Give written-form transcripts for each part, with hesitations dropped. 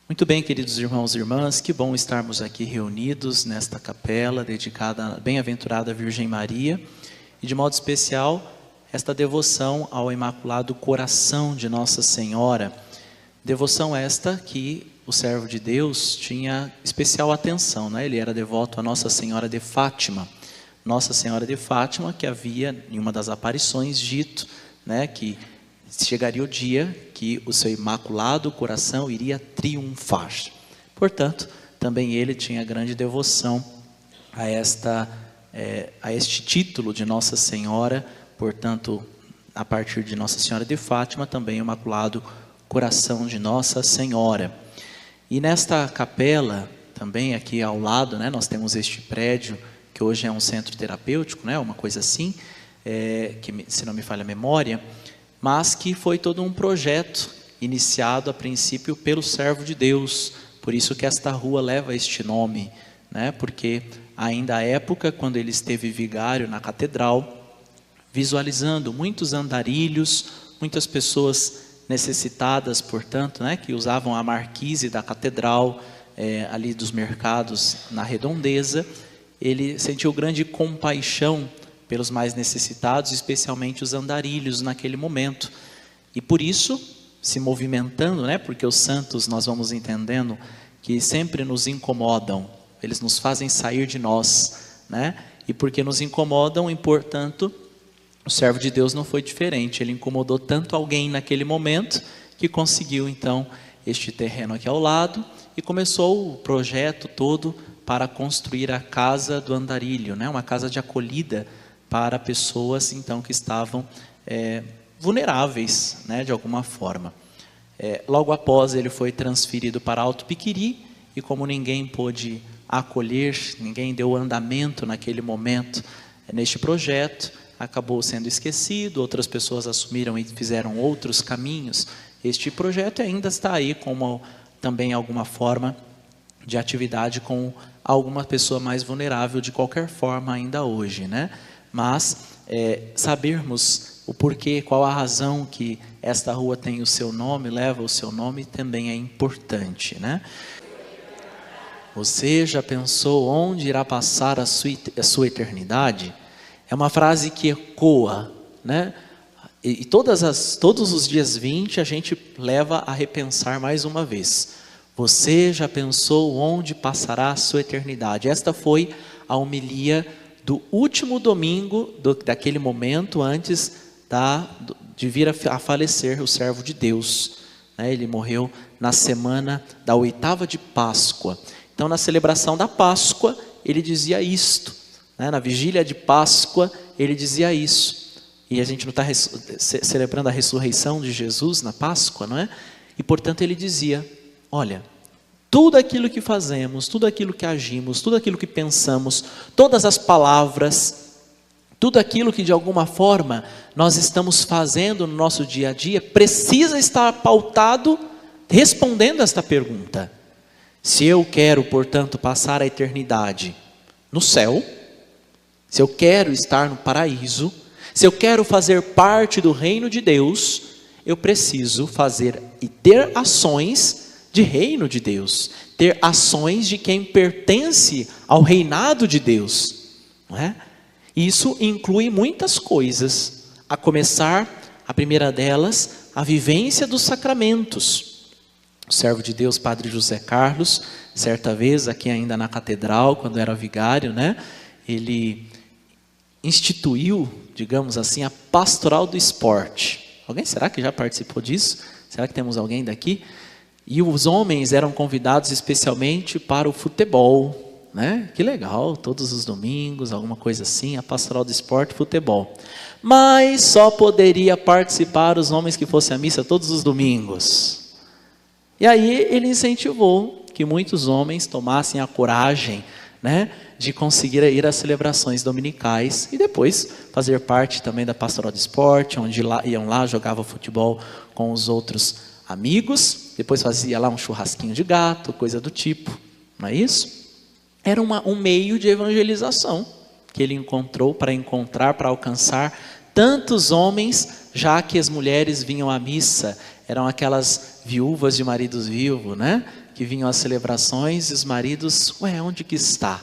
Muito bem, queridos irmãos e irmãs, que bom estarmos aqui reunidos nesta capela dedicada à bem-aventurada Virgem Maria e, de modo especial, esta devoção ao Imaculado Coração de Nossa Senhora. Devoção esta que o servo de Deus tinha especial atenção, né? Ele era devoto a Nossa Senhora de Fátima. Nossa Senhora de Fátima, que havia, em uma das aparições, dito, né, que chegaria o dia que o seu Imaculado Coração iria triunfar. Portanto, também ele tinha grande devoção a este título de Nossa Senhora. Portanto, a partir de Nossa Senhora de Fátima, também o Imaculado Coração de Nossa Senhora. E nesta capela, também aqui ao lado, né, nós temos este prédio, que hoje é um centro terapêutico, né, uma coisa assim, que, se não me falha a memória, mas que foi todo um projeto iniciado a princípio pelo servo de Deus. Por isso que esta rua leva este nome, né? Porque ainda à época, quando ele esteve vigário na catedral, visualizando muitos andarilhos, muitas pessoas necessitadas, portanto, né, que usavam a marquise da catedral, ali dos mercados na redondeza, ele sentiu grande compaixão pelos mais necessitados, especialmente os andarilhos naquele momento. E por isso, se movimentando, né, porque os santos, nós vamos entendendo, que sempre nos incomodam, eles nos fazem sair de nós, né? E porque nos incomodam, e portanto, o servo de Deus não foi diferente. Ele incomodou tanto alguém naquele momento, que conseguiu então este terreno aqui ao lado, e começou o projeto todo para construir a casa do andarilho, né? Uma casa de acolhida para pessoas então que estavam vulneráveis, né, de alguma forma. Logo após ele foi transferido para Alto Piquiri, e como ninguém pôde acolher, ninguém deu andamento naquele momento neste projeto, acabou sendo esquecido, outras pessoas assumiram e fizeram outros caminhos. Este projeto ainda está aí como também alguma forma de atividade com alguma pessoa mais vulnerável de qualquer forma ainda hoje, né? Mas sabermos o porquê, qual a razão que esta rua tem o seu nome, leva o seu nome, também é importante, né? Você já pensou onde irá passar a sua eternidade? É uma frase que ecoa, né? E todos os dias 20 a gente leva a repensar mais uma vez. Você já pensou onde passará a sua eternidade? Esta foi a homilia do último domingo daquele momento antes de vir a falecer o servo de Deus, né? Ele morreu na semana da 8ª de Páscoa. Então, na celebração da Páscoa, ele dizia isto, né? Na vigília de Páscoa, ele dizia isso. E a gente não está celebrando a ressurreição de Jesus na Páscoa, não é? E, portanto, ele dizia, olha, tudo aquilo que fazemos, tudo aquilo que agimos, tudo aquilo que pensamos, todas as palavras, tudo aquilo que de alguma forma nós estamos fazendo no nosso dia a dia, precisa estar pautado respondendo esta pergunta. Se eu quero, portanto, passar a eternidade no céu, se eu quero estar no paraíso, se eu quero fazer parte do reino de Deus, eu preciso fazer e ter ações de reino de Deus, ter ações de quem pertence ao reinado de Deus, não é? Isso inclui muitas coisas, a começar, a primeira delas, a vivência dos sacramentos. O servo de Deus, Padre José Carlos, certa vez, aqui ainda na catedral, quando era vigário, né, ele instituiu, digamos assim, a pastoral do esporte. Alguém será que já participou disso? Será que temos alguém daqui? E os homens eram convidados especialmente para o futebol, né? Que legal, todos os domingos, alguma coisa assim, a pastoral do esporte, futebol. Mas só poderia participar os homens que fossem à missa todos os domingos. E aí ele incentivou que muitos homens tomassem a coragem, né, de conseguir ir às celebrações dominicais e depois fazer parte também da pastoral do esporte, onde iam lá, jogavam futebol com os outros amigos, depois fazia lá um churrasquinho de gato, coisa do tipo, não é isso? Era um meio de evangelização que ele encontrou para alcançar tantos homens, já que as mulheres vinham à missa, eram aquelas viúvas de maridos vivos, né? Que vinham às celebrações e os maridos, onde que está?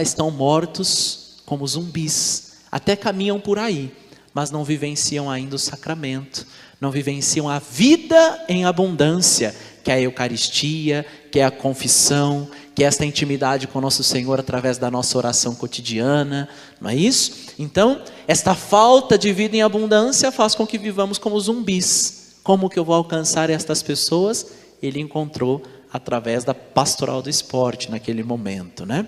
Estão mortos como zumbis, até caminham por aí, mas não vivenciam ainda o sacramento, não vivenciam a vida em abundância, que é a Eucaristia, que é a confissão, que é esta intimidade com nosso Senhor através da nossa oração cotidiana, não é isso? Então, esta falta de vida em abundância faz com que vivamos como zumbis. Como que eu vou alcançar estas pessoas? Ele encontrou através da pastoral do esporte naquele momento, né?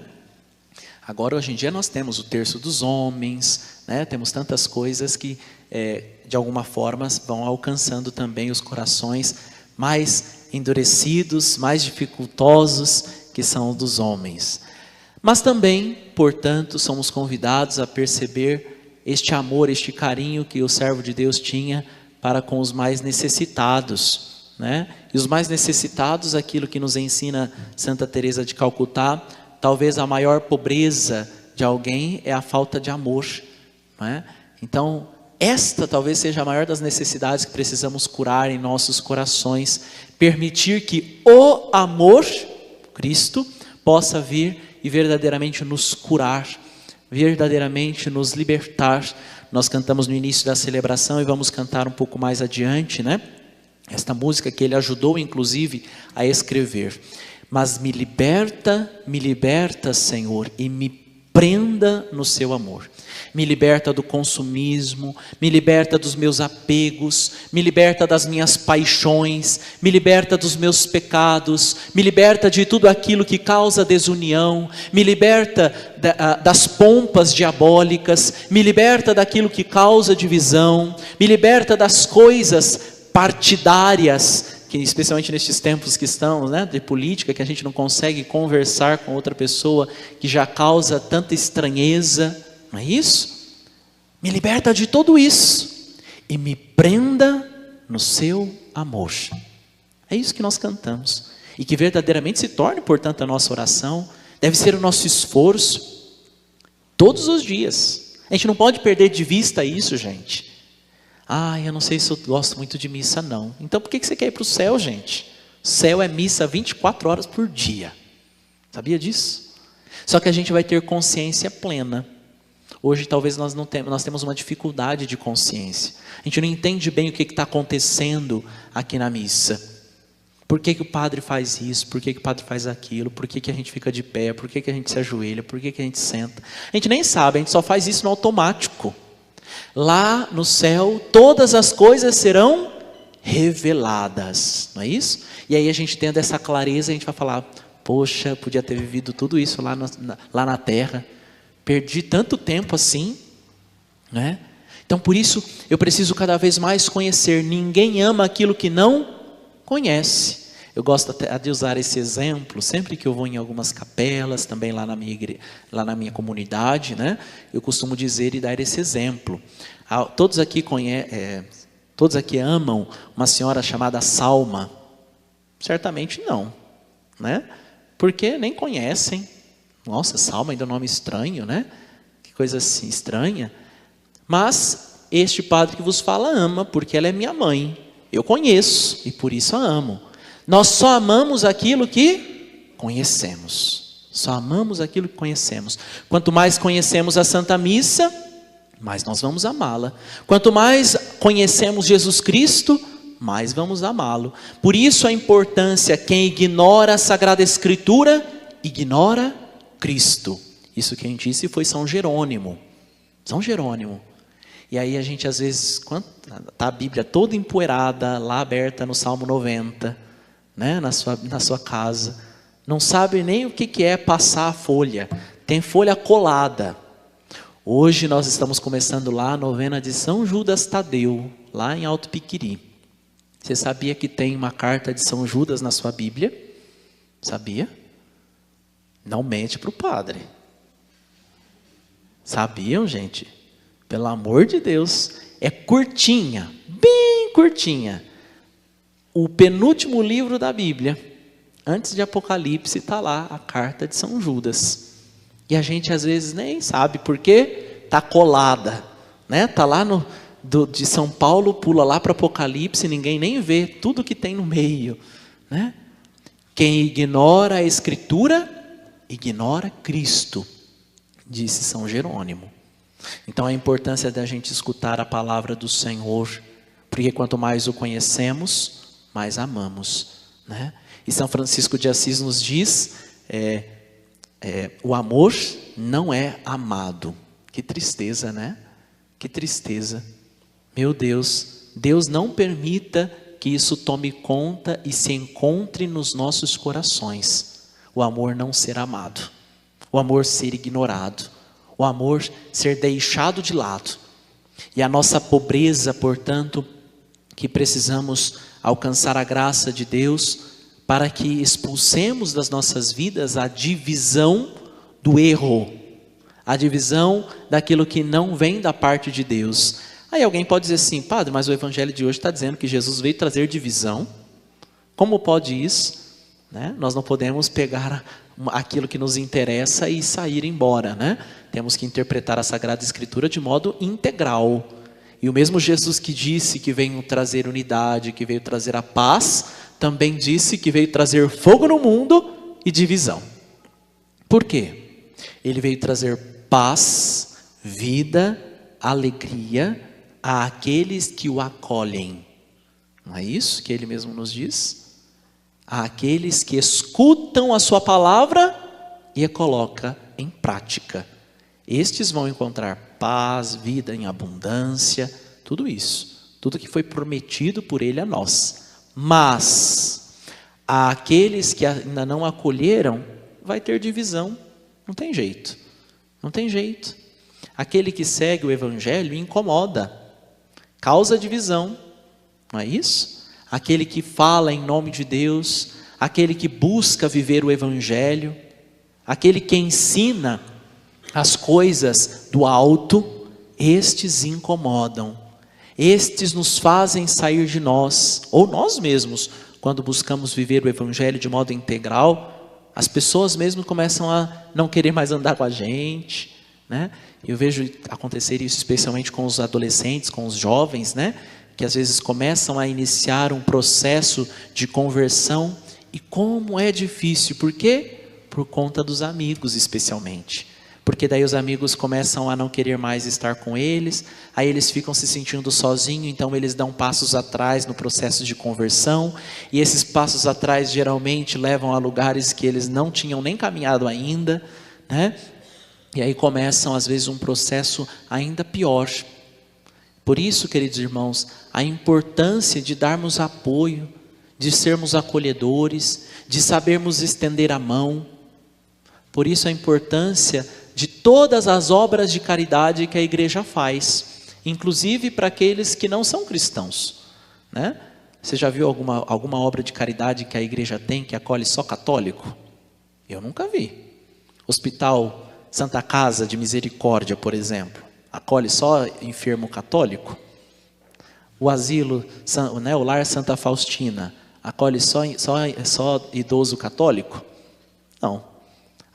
Agora, hoje em dia, nós temos o terço dos homens, né? Temos tantas coisas que, de alguma forma, vão alcançando também os corações mais endurecidos, mais dificultosos, que são os dos homens. Mas também, portanto, somos convidados a perceber este amor, este carinho que o servo de Deus tinha para com os mais necessitados, né? E os mais necessitados, aquilo que nos ensina Santa Teresa de Calcutá, talvez a maior pobreza de alguém é a falta de amor, né? Então, esta talvez seja a maior das necessidades que precisamos curar em nossos corações, permitir que o amor, Cristo, possa vir e verdadeiramente nos curar, verdadeiramente nos libertar. Nós cantamos no início da celebração e vamos cantar um pouco mais adiante, né? Esta música que ele ajudou inclusive a escrever. Mas me liberta, Senhor, e me prenda no seu amor. Me liberta do consumismo, me liberta dos meus apegos, me liberta das minhas paixões, me liberta dos meus pecados, me liberta de tudo aquilo que causa desunião, me liberta das pompas diabólicas, me liberta daquilo que causa divisão, me liberta das coisas partidárias, que especialmente nestes tempos que estamos, né, de política, que a gente não consegue conversar com outra pessoa, que já causa tanta estranheza, não é isso? Me liberta de tudo isso e me prenda no seu amor. É isso que nós cantamos e que verdadeiramente se torne, portanto, a nossa oração, deve ser o nosso esforço todos os dias. A gente não pode perder de vista isso, gente. Eu não sei se eu gosto muito de missa, não. Então por que você quer ir para o céu, gente? O céu é missa 24 horas por dia. Sabia disso? Só que a gente vai ter consciência plena. Hoje talvez nós temos uma dificuldade de consciência. A gente não entende bem o que está acontecendo aqui na missa. Por que o padre faz isso? Por que o padre faz aquilo? Por que a gente fica de pé? Por que a gente se ajoelha? Por que a gente senta? A gente nem sabe, a gente só faz isso no automático. Lá no céu, todas as coisas serão reveladas, não é isso? E aí a gente tendo essa clareza, a gente vai falar, poxa, podia ter vivido tudo isso lá na terra, perdi tanto tempo assim, né? Então por isso, eu preciso cada vez mais conhecer, ninguém ama aquilo que não conhece. Eu gosto até de usar esse exemplo, sempre que eu vou em algumas capelas, também lá na minha comunidade, né? Eu costumo dizer e dar esse exemplo. Todos aqui amam uma senhora chamada Salma? Certamente não, né? Porque nem conhecem. Nossa, Salma ainda é um nome estranho, né? Que coisa assim estranha. Mas este padre que vos fala ama, porque ela é minha mãe. Eu conheço e por isso a amo. Nós só amamos aquilo que conhecemos. Só amamos aquilo que conhecemos. Quanto mais conhecemos a Santa Missa, mais nós vamos amá-la. Quanto mais conhecemos Jesus Cristo, mais vamos amá-lo. Por isso a importância, quem ignora a Sagrada Escritura, ignora Cristo. Isso quem disse foi São Jerônimo. São Jerônimo. E aí a gente às vezes, está a Bíblia toda empoeirada, lá aberta no Salmo 90, né, na sua casa, não sabe nem o que é passar a folha, tem folha colada. Hoje nós estamos começando lá a novena de São Judas Tadeu, lá em Alto Piquiri. Você sabia que tem uma carta de São Judas na sua Bíblia? Sabia? Não mente para o padre. Sabiam, gente? Pelo amor de Deus, é curtinha, bem curtinha. O penúltimo livro da Bíblia, antes de Apocalipse, está lá a carta de São Judas. E a gente às vezes nem sabe por quê, está colada, né? Está lá de São Paulo, pula lá para Apocalipse, ninguém nem vê tudo que tem no meio, né? Quem ignora a Escritura, ignora Cristo, disse São Jerônimo. Então a importância da gente escutar a palavra do Senhor, porque quanto mais o conhecemos, mais amamos, né? E São Francisco de Assis nos diz, o amor não é amado. Que tristeza, né? Que tristeza. Meu Deus, Deus não permita que isso tome conta e se encontre nos nossos corações. O amor não ser amado, o amor ser ignorado, o amor ser deixado de lado. E a nossa pobreza, portanto, que precisamos alcançar a graça de Deus para que expulsemos das nossas vidas a divisão do erro, a divisão daquilo que não vem da parte de Deus. Aí alguém pode dizer assim: padre, mas o evangelho de hoje está dizendo que Jesus veio trazer divisão. Como pode isso? Né? Nós não podemos pegar aquilo que nos interessa e sair embora, né? Temos que interpretar a Sagrada Escritura de modo integral. E o mesmo Jesus que disse que veio trazer unidade, que veio trazer a paz, também disse que veio trazer fogo no mundo e divisão. Por quê? Ele veio trazer paz, vida, alegria àqueles que o acolhem. Não é isso que ele mesmo nos diz? Àqueles que escutam a sua palavra e a coloca em prática. Estes vão encontrar paz, vida em abundância, tudo isso. Tudo que foi prometido por ele a nós. Mas àqueles que ainda não acolheram, vai ter divisão. Não tem jeito. Não tem jeito. Aquele que segue o evangelho incomoda, causa divisão. Não é isso? Aquele que fala em nome de Deus, aquele que busca viver o evangelho, aquele que ensina as coisas do alto, estes incomodam. Estes nos fazem sair de nós, ou nós mesmos, quando buscamos viver o evangelho de modo integral, as pessoas mesmo começam a não querer mais andar com a gente, né? Eu vejo acontecer isso especialmente com os adolescentes, com os jovens, né? Que às vezes começam a iniciar um processo de conversão, e como é difícil, por quê? Por conta dos amigos especialmente. Porque daí os amigos começam a não querer mais estar com eles, aí eles ficam se sentindo sozinhos, então eles dão passos atrás no processo de conversão, e esses passos atrás geralmente levam a lugares que eles não tinham nem caminhado ainda, né? E aí começam às vezes um processo ainda pior. Por isso, queridos irmãos, a importância de darmos apoio, de sermos acolhedores, de sabermos estender a mão. Por isso a importância de todas as obras de caridade que a igreja faz, inclusive para aqueles que não são cristãos, né? Você já viu alguma obra de caridade que a igreja tem que acolhe só católico? Eu nunca vi. Hospital Santa Casa de Misericórdia, por exemplo, acolhe só enfermo católico? O asilo, né, o Lar Santa Faustina, acolhe só idoso católico? Não.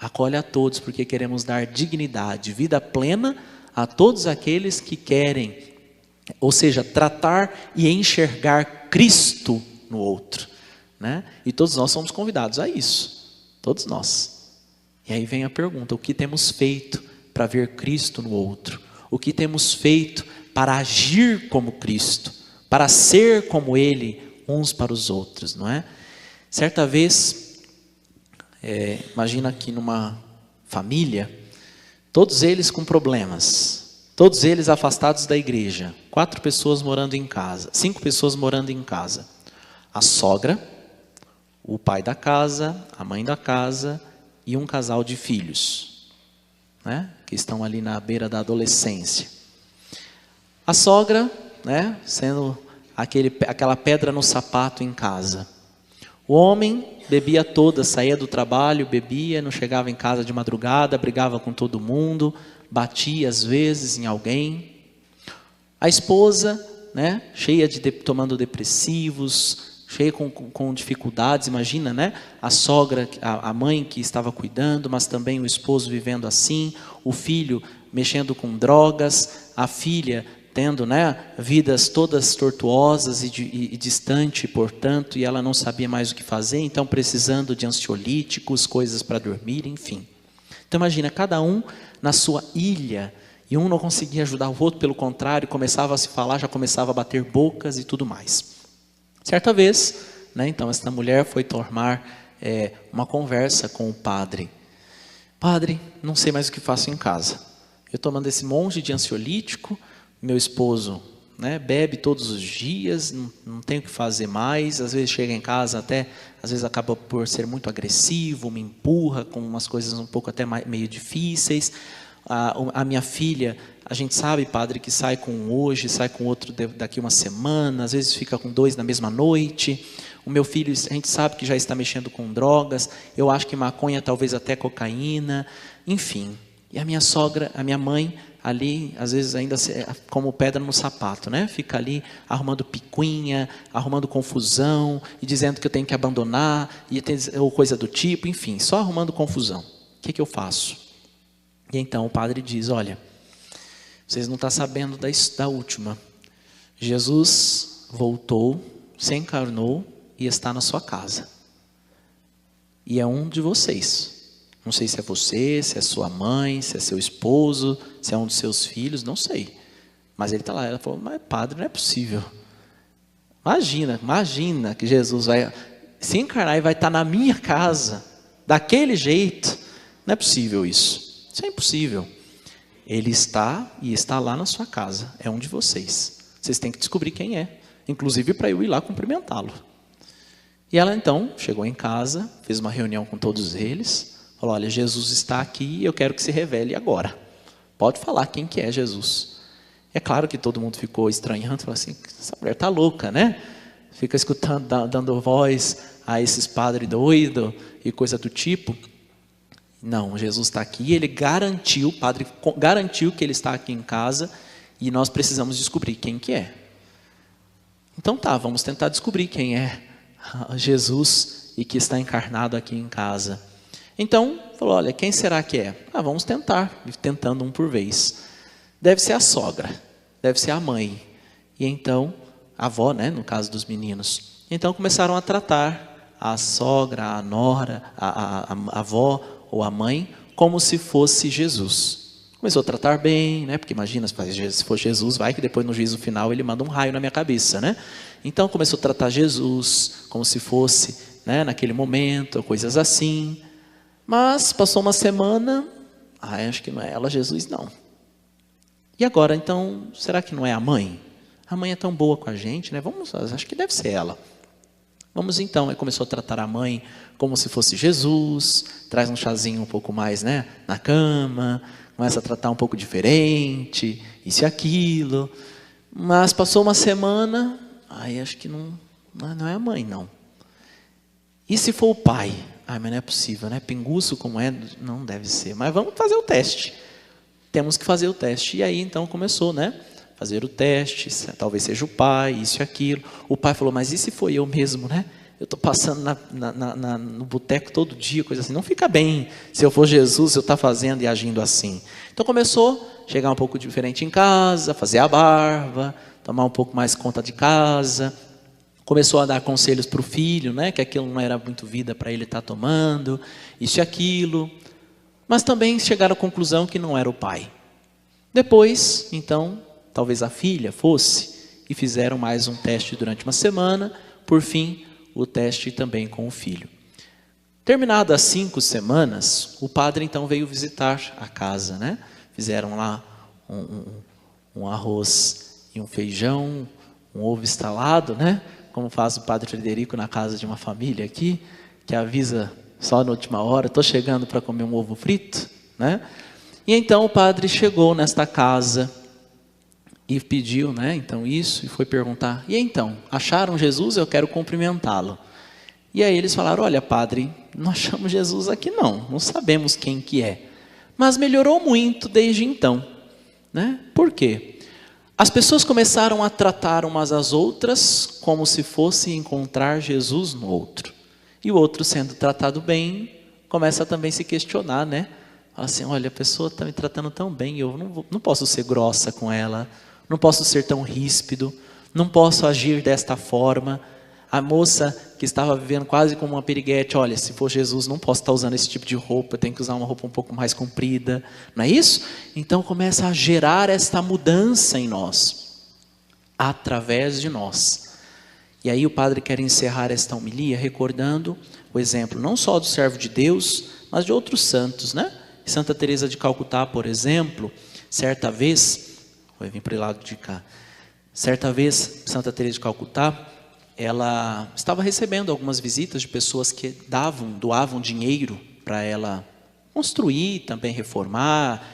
Acolhe a todos, porque queremos dar dignidade, vida plena a todos aqueles que querem, ou seja, tratar e enxergar Cristo no outro, né? E todos nós somos convidados a isso, todos nós. E aí vem a pergunta: o que temos feito para ver Cristo no outro? O que temos feito para agir como Cristo, para ser como Ele uns para os outros, não é? Certa vez, imagina que numa família, todos eles com problemas, todos eles afastados da igreja, 4 pessoas morando em casa, 5 pessoas morando em casa, a sogra, o pai da casa, a mãe da casa e um casal de filhos, né, que estão ali na beira da adolescência. A sogra, né, sendo aquela pedra no sapato em casa. O homem bebia toda, saía do trabalho, bebia, não chegava em casa de madrugada, brigava com todo mundo, batia às vezes em alguém. A esposa, né, cheia tomando depressivos, cheia com dificuldades, imagina, né? A sogra, a mãe que estava cuidando, mas também o esposo vivendo assim, o filho mexendo com drogas, a filha tendo, né, vidas todas tortuosas e distante, portanto, e ela não sabia mais o que fazer, então precisando de ansiolíticos, coisas para dormir, enfim. Então imagina, cada um na sua ilha, e um não conseguia ajudar o outro, pelo contrário, começava a se falar, já começava a bater bocas e tudo mais. Certa vez, né, então esta mulher foi tomar uma conversa com o padre. Padre, não sei mais o que faço em casa. Eu tomando esse monte de ansiolítico, meu esposo, né, bebe todos os dias, não tenho o que fazer mais, às vezes chega em casa até, às vezes acaba por ser muito agressivo, me empurra com umas coisas um pouco até meio difíceis. A minha filha, a gente sabe, padre, que sai com um hoje, sai com outro daqui uma semana, às vezes fica com 2 na mesma noite. O meu filho, a gente sabe que já está mexendo com drogas, eu acho que maconha, talvez até cocaína, enfim. E a minha sogra, a minha mãe, ali, às vezes ainda como pedra no sapato, né? Fica ali arrumando picuinha, arrumando confusão, e dizendo que eu tenho que abandonar, ou coisa do tipo, enfim, só arrumando confusão. O que eu faço? E então o padre diz, olha, vocês não estão sabendo da última. Jesus voltou, se encarnou e está na sua casa. E é um de vocês. Não sei se é você, se é sua mãe, se é seu esposo, se é um dos seus filhos, não sei. Mas ele está lá. Ela falou, mas padre, não é possível. Imagina que Jesus vai se encarnar e vai estar na minha casa, daquele jeito. Não é possível isso. Isso é impossível. Ele está e está lá na sua casa. É um de vocês. Vocês têm que descobrir quem é. Inclusive para eu ir lá cumprimentá-lo. E ela então chegou em casa, fez uma reunião com todos eles. Falou, olha, Jesus está aqui e eu quero que se revele agora. Pode falar quem que é Jesus. É claro que todo mundo ficou estranhando, falou assim, essa mulher está louca, né? Fica escutando, dando voz a esses padres doidos e coisa do tipo. Não, Jesus está aqui, ele garantiu, o padre garantiu que ele está aqui em casa e nós precisamos descobrir quem que é. Então tá, vamos tentar descobrir quem é Jesus e que está encarnado aqui em casa. Então, falou, olha, quem será que é? Vamos tentar, tentando um por vez. Deve ser a sogra, deve ser a mãe. E então, a avó, né, no caso dos meninos. Então começaram a tratar a sogra, a nora, a avó ou a mãe, como se fosse Jesus. Começou a tratar bem, né, porque imagina, se for Jesus, vai que depois no juízo final ele manda um raio na minha cabeça, né? Então começou a tratar Jesus como se fosse, né, naquele momento, coisas assim. Mas passou uma semana, acho que não é ela, Jesus, não. E agora, então, será que não é a mãe? A mãe é tão boa com a gente, né? Acho que deve ser ela. Vamos então, aí começou a tratar a mãe como se fosse Jesus, traz um chazinho um pouco mais, né, na cama, começa a tratar um pouco diferente, isso e aquilo. Mas passou uma semana, acho que não é a mãe, não. E se for o pai? Mas não é possível, né? Pinguço como é, não deve ser. Mas vamos fazer o teste. Temos que fazer o teste. E aí então começou, né? Fazer o teste, talvez seja o pai, isso e aquilo. O pai falou, mas e se foi eu mesmo, né? Eu estou passando no boteco todo dia, coisa assim. Não fica bem se eu for Jesus, eu estou fazendo e agindo assim. Então começou a chegar um pouco diferente em casa, fazer a barba, tomar um pouco mais conta de casa. Começou a dar conselhos para o filho, né, que aquilo não era muito vida para ele estar tomando, isso e aquilo. Mas também chegaram à conclusão que não era o pai. Depois, então, talvez a filha fosse, e fizeram mais um teste durante uma semana, por fim, o teste também com o filho. Terminadas 5 semanas, o padre então veio visitar a casa, né? Fizeram lá um arroz e um feijão, um ovo estalado, né? Como faz o padre Frederico na casa de uma família aqui, que avisa só na última hora, estou chegando para comer um ovo frito, né? E então o padre chegou nesta casa e pediu, né, então isso, e foi perguntar, e então, acharam Jesus? Eu quero cumprimentá-lo. E aí eles falaram, olha padre, não achamos Jesus aqui não sabemos quem que é. Mas melhorou muito desde então, né? Por quê? As pessoas começaram a tratar umas às outras como se fosse encontrar Jesus no outro. E o outro, sendo tratado bem, começa a também se questionar, né? Fala assim, olha, a pessoa está me tratando tão bem, eu não posso ser grossa com ela, não posso ser tão ríspido, não posso agir desta forma. A moça que estava vivendo quase como uma piriguete, olha, se for Jesus não posso estar usando esse tipo de roupa, eu tenho que usar uma roupa um pouco mais comprida, não é isso? Então começa a gerar esta mudança em nós, através de nós. E aí o padre quer encerrar esta homilia recordando o exemplo não só do servo de Deus, mas de outros santos, né? Santa Teresa de Calcutá, por exemplo, certa vez, vou vir para o lado de cá, certa vez Santa Teresa de Calcutá, ela estava recebendo algumas visitas de pessoas que doavam dinheiro para ela construir, também reformar,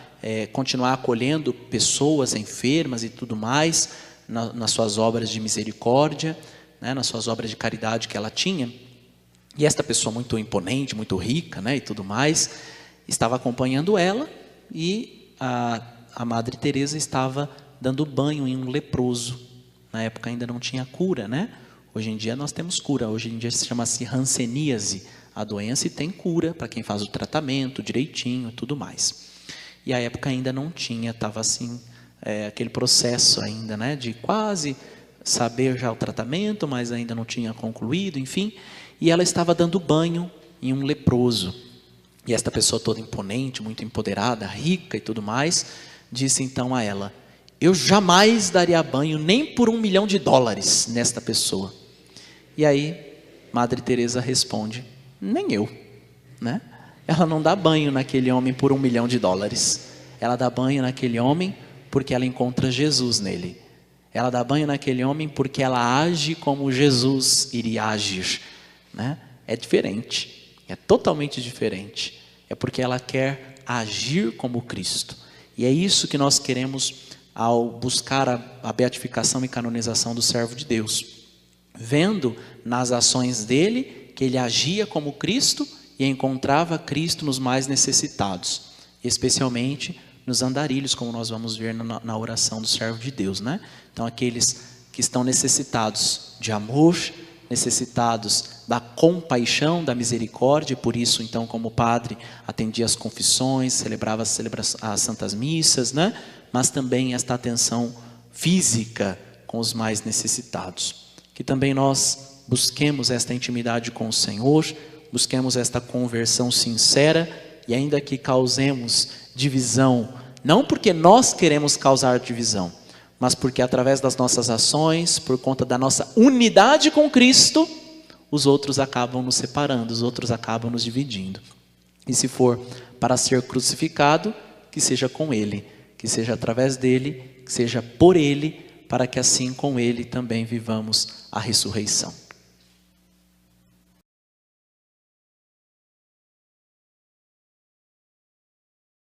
continuar acolhendo pessoas enfermas e tudo mais, nas suas obras de misericórdia, né, nas suas obras de caridade que ela tinha. E esta pessoa muito imponente, muito rica, né, e tudo mais, estava acompanhando ela, e a Madre Teresa estava dando banho em um leproso. Na época ainda não tinha cura, né? Hoje em dia nós temos cura, hoje em dia se chama-se hanseníase, a doença, e tem cura para quem faz o tratamento direitinho e tudo mais. E a época ainda não tinha, estava assim, aquele processo ainda, né, de quase saber já o tratamento, mas ainda não tinha concluído, enfim. E ela estava dando banho em um leproso. E esta pessoa toda imponente, muito empoderada, rica e tudo mais, disse então a ela: eu jamais daria banho nem por $1 milhão nesta pessoa. E aí, Madre Teresa responde: nem eu, né? Ela não dá banho naquele homem por $1 milhão. Ela dá banho naquele homem porque ela encontra Jesus nele. Ela dá banho naquele homem porque ela age como Jesus iria agir, né? É diferente, é totalmente diferente. É porque ela quer agir como Cristo. E é isso que nós queremos ao buscar a beatificação e canonização do servo de Deus. Vendo nas ações dele que ele agia como Cristo e encontrava Cristo nos mais necessitados, especialmente nos andarilhos, como nós vamos ver na oração do servo de Deus, né? Então aqueles que estão necessitados de amor, necessitados da compaixão, da misericórdia, por isso então como padre atendia as confissões, celebrava as santas missas, né? Mas também esta atenção física com os mais necessitados. Que também nós busquemos esta intimidade com o Senhor, busquemos esta conversão sincera, e ainda que causemos divisão, não porque nós queremos causar divisão, mas porque através das nossas ações, por conta da nossa unidade com Cristo, os outros acabam nos separando, os outros acabam nos dividindo. E se for para ser crucificado, que seja com Ele, que seja através dele, que seja por Ele, para que assim com Ele também vivamos a ressurreição.